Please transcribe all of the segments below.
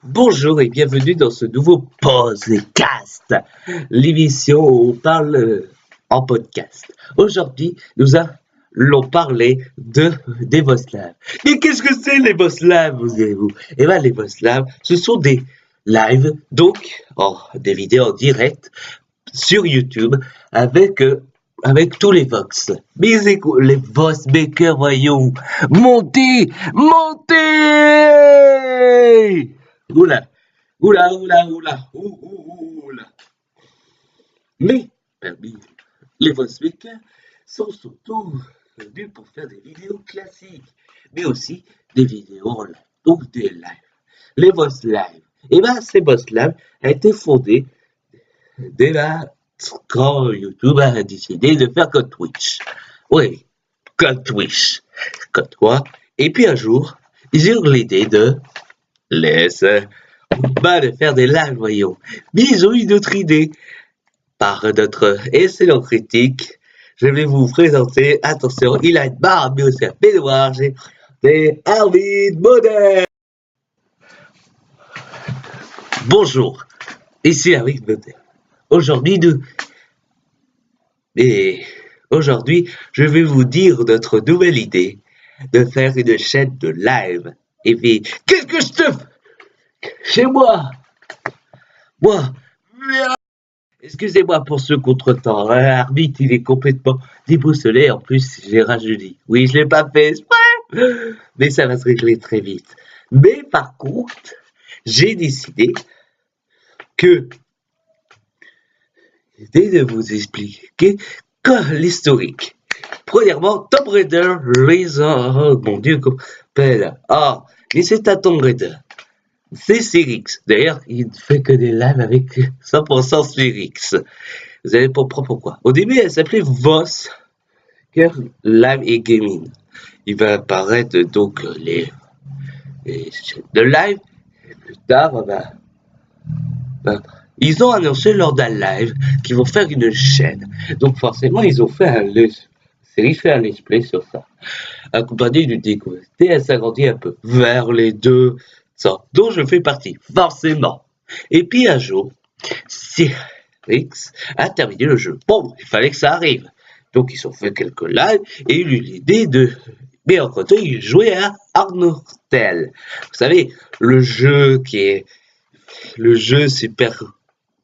Bonjour et bienvenue dans ce nouveau podcast, l'émission où on parle en podcast. Aujourd'hui, nous allons parler des Voslaves. Mais qu'est-ce que c'est les Voslaves, vous direz-vous? Eh bien, les Voslaves, ce sont des lives, donc des vidéos en direct sur YouTube avec tous les Vox. Mais les Vox Makers, voyons. Montez! Montez! Oula, oula. Mais parmi les voice makers sont surtout connus pour faire des vidéos classiques, mais aussi des vidéos en live, donc des lives. Les voice live. Et bien, ces voice live a été fondé dès là quand YouTube a décidé de faire comme Twitch. Oui, comme Twitch. Comme toi. Et puis un jour, ils eurent l'idée de laisser de faire des lives, voyons. Mais ils ont eu d'autres idées. Par notre excellent critique, je vais vous présenter, attention, il a une barbe, mais aussi un peignoir, c'est Arvid Model. Bonjour, ici Arvid Model. Aujourd'hui, je vais vous dire notre nouvelle idée de faire une chaîne de live. Et puis, qu'est-ce que je te fais chez moi? Moi, excusez-moi pour ce contretemps, hein, Arbitre, il est complètement déboussolé, en plus j'ai rajeuni. Oui, je l'ai pas fait exprès, mais ça va se régler très vite. Mais par contre, j'ai décidé de vous expliquer l'historique. Premièrement, Tomb Raider, oh mon Dieu, comment s'appelle? Ah, mais c'est un Tomb Raider. C'est Cyrix. D'ailleurs, il ne fait que des lives avec 100% Cyrix. Vous allez comprendre pourquoi. Au début, elle s'appelait Voss Live et Gaming. Il va apparaître donc les chaînes de live. Et plus tard, ils ont annoncé lors d'un live qu'ils vont faire une chaîne. Donc forcément, ils ont fait un let's play sur ça. Accompagné d'une découverte. Et elle s'agrandit un peu vers les deux sortes dont je fais partie, forcément. Et puis un jour, Cyrix a terminé le jeu. Bon, il fallait que ça arrive. Donc ils ont fait quelques lives et il eut l'idée de... Mais en côté, il jouait à Arnortel. Vous savez, le jeu super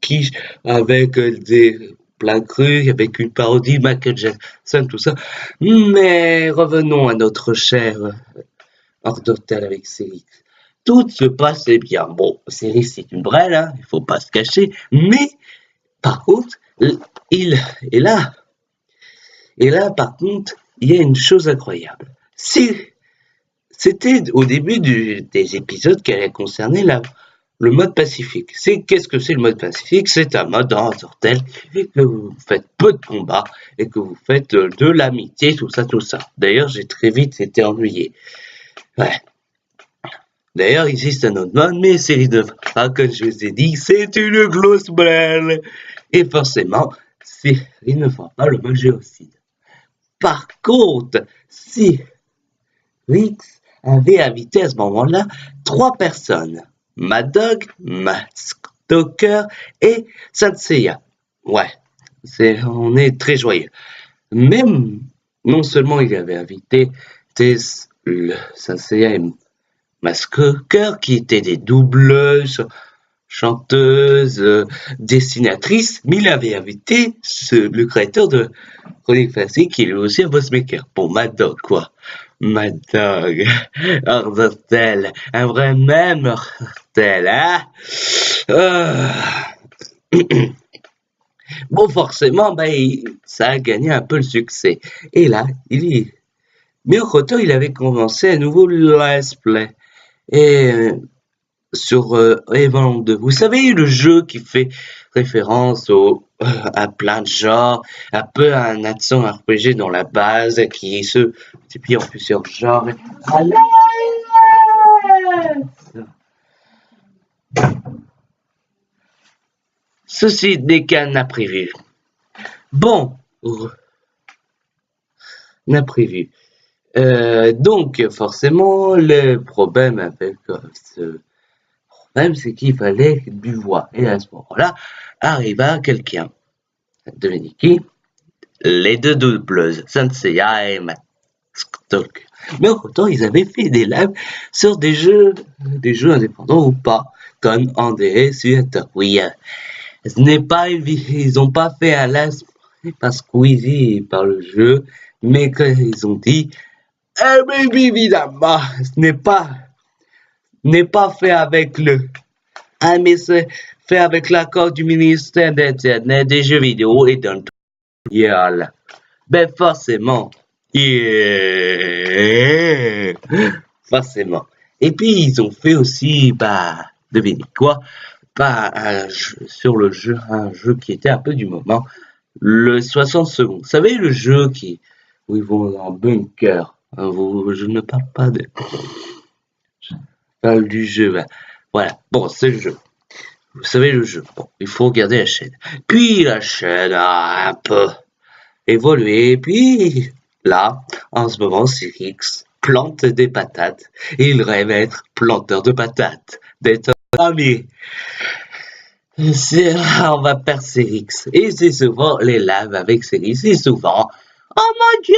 quiche avec des plats crus, avec une parodie Michael Jackson, tout ça. Mais revenons à notre cher Arnortel avec Cyrix. Tout se passait bien. Bon, Cyrix c'est une brêle, hein, il faut pas se cacher, mais par contre, il est là. Et là, par contre, il y a une chose incroyable. C'était au début des épisodes qui allaient concerner le mode pacifique. Qu'est-ce que c'est le mode pacifique? C'est un mode dans Arnortel qui fait que vous faites peu de combats et que vous faites de l'amitié, tout ça. D'ailleurs, j'ai très vite été ennuyé. Ouais. D'ailleurs, il existe un autre mode, mais c'est comme je vous ai dit, c'est une grosse brêle. Et forcément, ils ne font pas le mode géocide. Par contre, si Rix avait invité à ce moment-là 3 personnes, Mad Dog, Matt Stalker et Sanseiya. Ouais, on est très joyeux. Même, non seulement il avait invité Sanseiya et Masquer qui étaient des doubleuses, chanteuses, dessinatrices, mais il avait invité le créateur de Chronique Classique qui est aussi un boss maker. Pour Mad Dog, quoi. Mad Dog, Arnortel, un vrai même Arnortel, hein? Bon, forcément, ça a gagné un peu le succès. Et là, mais au retour, il avait commencé un nouveau let's play. Et sur Evan 2. Vous savez, le jeu qui fait référence à plein de genres, un peu à un action RPG dans la base, qui se multiplie en plusieurs genres. Ceci n'est qu'un imprévu. Bon, un imprévu. Donc, forcément, le problème avec ce même c'est qu'il fallait du voix. Et à ce moment-là, arriva quelqu'un. Devinez qui? Les deux doubleuses, Senseiya et Stalker. Mais autant ils avaient fait des lives sur des jeux indépendants ou pas, comme en DS et oui. Ce n'est pas ils ont pas fait un live par Squeezie par le jeu, mais quand ils ont dit, eh bien évidemment, n'est pas fait avec mais c'est fait avec l'accord du ministère d'Internet, des jeux vidéo et d'un tutoriel. Ben forcément. Yeah. Forcément. Et puis ils ont fait aussi, devinez quoi, sur le jeu, un jeu qui était un peu du moment, le 60 secondes. Vous savez le jeu où ils vont en bunker. Hein, je ne parle pas je parle du jeu. Voilà. Bon, c'est le jeu. Vous savez le jeu. Bon, il faut regarder la chaîne. Puis la chaîne a un peu évolué. Puis là, en ce moment, Cyrix plante des patates. Il rêve être planteur de patates. D'être ami. On va perdre Cyrix. Et c'est souvent les lives avec Cyrix. C'est souvent. Oh mon Dieu,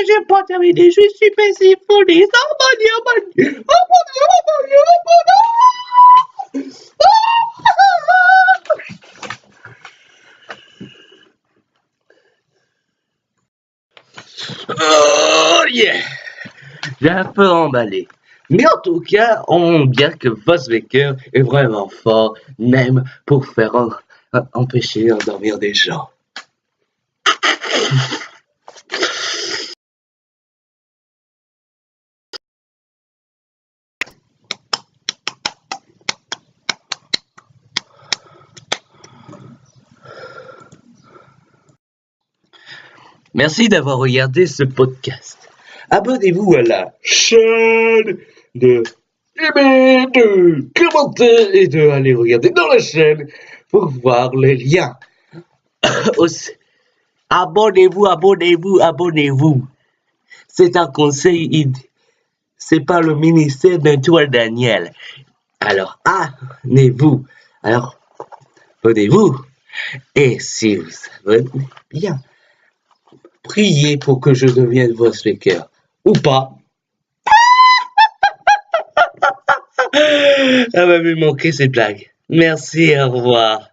j'ai pas terminé. Je suis pessimiste. Oh mon Dieu, oh mon Dieu. Oh mon Dieu, oh mon Dieu, oh mon Dieu. Oh yeah. J'ai un peu emballé. Mais en tout cas, on montre bien que Vosbecker est vraiment fort, même pour faire empêcher d'endormir des gens. Merci d'avoir regardé ce podcast. Abonnez-vous à la chaîne d'aimer, de commenter et de aller regarder dans la chaîne pour voir les liens. Aussi, abonnez-vous, abonnez-vous, abonnez-vous. C'est un conseil, c'est pas le ministère d'Antoine Daniel. Alors, abonnez-vous. Alors, abonnez-vous. Et si vous abonnez bien, priez pour que je devienne votre speaker. Ou pas. Ah, m'avait manqué ces blagues. Merci, au revoir.